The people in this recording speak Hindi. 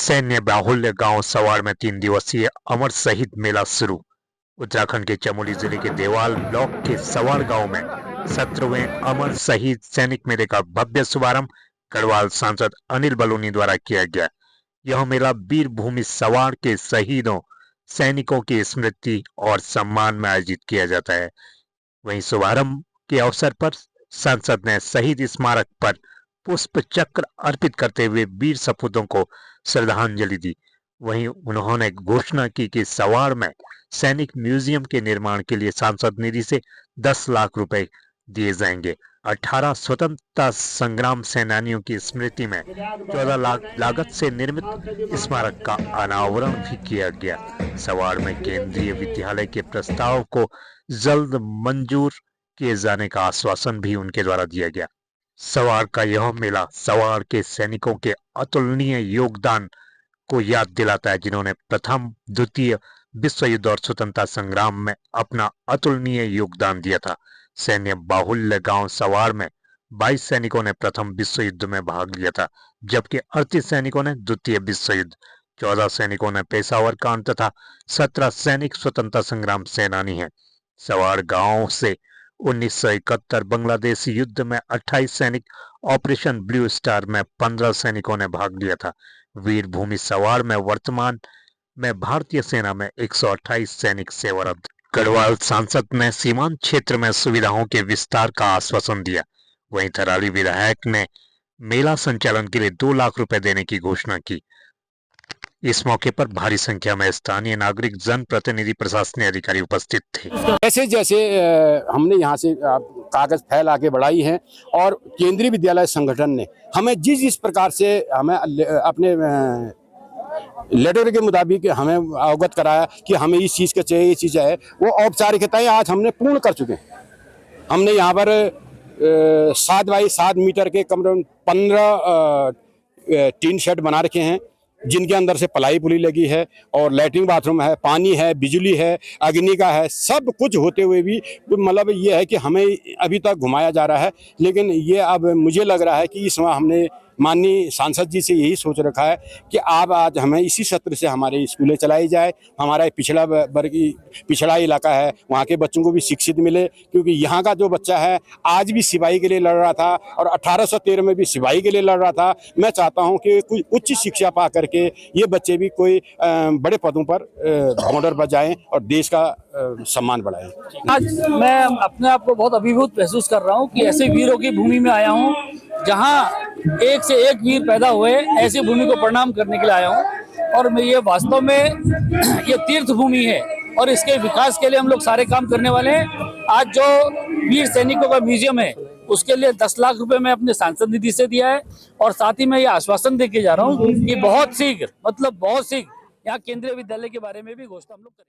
सैन्य बाहुल्य गांव सवाड़ में 3 दिवसीय अमर शहीद मेला शुरू। उत्तराखंड के चमोली जिले के देवाल ब्लॉक के सवाड़ गांव में 17वें अमर शहीद सैनिक मेले का भव्य शुभारंभ गढ़वाल सांसद अनिल बलूनी द्वारा किया गया। यह मेला वीर भूमि सवाड़ के शहीदों सैनिकों की स्मृति और सम्मान में आयोजित किया जाता है। वहीं शुभारंभ के अवसर पर सांसद ने शहीद स्मारक पर पुष्प चक्र अर्पित करते हुए वीर सपूतों को श्रद्धांजलि दी। वहीं उन्होंने घोषणा की कि सवाड़ में सैनिक म्यूजियम के निर्माण के लिए सांसद निधि से 10 लाख रुपए दिए जाएंगे। 18 स्वतंत्रता संग्राम सेनानियों की स्मृति में 14 लाख लागत से निर्मित स्मारक का अनावरण भी किया गया। सवाड़ में केंद्रीय विद्यालय के प्रस्ताव को जल्द मंजूर किए जाने का आश्वासन भी उनके द्वारा दिया गया। सवाड़ का यह मेला सवाड़ के सैनिकों के अतुलनीय योगदान को याद दिलाता है, जिन्होंने प्रथम द्वितीय विश्व युद्ध और स्वतंत्रता संग्राम में अपना अतुलनीय योगदान दिया था। सैन्य बाहुल्य गांव सवाड़ में 22 सैनिकों ने प्रथम विश्व युद्ध में भाग लिया था, जबकि 38 सैनिकों ने द्वितीय विश्व युद्ध, 14 सैनिकों ने पेशावर कांड तथा 17 सैनिक स्वतंत्रता संग्राम सेनानी हैं। सवाड़ गांव से 1971 बांग्लादेश युद्ध में 28 सैनिक, ऑपरेशन ब्लू स्टार में 15 सैनिकों ने भाग लिया था। वीर भूमि सवाड़ में वर्तमान में भारतीय सेना में 128 सैनिक सेवारत। गढ़वाल सांसद ने सीमांत क्षेत्र में सुविधाओं के विस्तार का आश्वासन दिया। वहीं थराली विधायक ने मेला संचालन के लिए 2 लाख रुपए देने की घोषणा की। इस मौके पर भारी संख्या में स्थानीय नागरिक, जनप्रतिनिधि, प्रशासनिक अधिकारी उपस्थित थे। जैसे जैसे हमने यहाँ से कागज फैल आगे बढ़ाई हैं और केंद्रीय विद्यालय संगठन ने हमें जिस प्रकार से हमें अपने लेटर के मुताबिक हमें अवगत कराया कि हमें इस चीज़ का चाहिए, ये चीज़ है, वो औपचारिकताएं आज हमने पूर्ण कर चुके हैं। हमने यहाँ पर 7 बाई 7 मीटर के कमरे में 15 टीन शेड बना रखे हैं, जिनके अंदर से पलाई पुली लगी है और लैट्रिन बाथरूम है, पानी है, बिजली है, अग्नि का है। सब कुछ होते हुए भी मतलब ये है कि हमें अभी तक घुमाया जा रहा है, लेकिन ये अब मुझे लग रहा है कि इस समय हमने माननीय सांसद जी से यही सोच रखा है कि आप आज हमें इसी सत्र से हमारे स्कूलें चलाई जाए। हमारा पिछड़ा वर्ग, पिछड़ा इलाका है, वहाँ के बच्चों को भी शिक्षित मिले, क्योंकि यहाँ का जो बच्चा है आज भी सिपाही के लिए लड़ रहा था और 1813 में भी सिपाही के लिए लड़ रहा था। मैं चाहता हूँ कि कुछ उच्च शिक्षा पा करके ये बच्चे भी कोई बड़े पदों पर बॉर्डर पर जाएँ और देश का सम्मान बढ़ाएं। आज मैं अपने आप को बहुत अभिभूत महसूस कर रहा हूँ कि ऐसे वीरों की भूमि में आया हूँ जहाँ एक से एक वीर पैदा हुए। ऐसी भूमि को प्रणाम करने के लिए आया हूँ और मैं ये वास्तव में ये तीर्थ भूमि है और इसके विकास के लिए हम लोग सारे काम करने वाले हैं। आज जो वीर सैनिकों का म्यूजियम है उसके लिए 10 लाख रुपए मैं अपने सांसद निधि से दिया है और साथ ही मैं ये आश्वासन देके जा रहा हूँ कि बहुत शीघ्र, मतलब बहुत शीघ्र यहाँ केंद्रीय विद्यालय के बारे में भी घोषणा हम लोग करेंगे।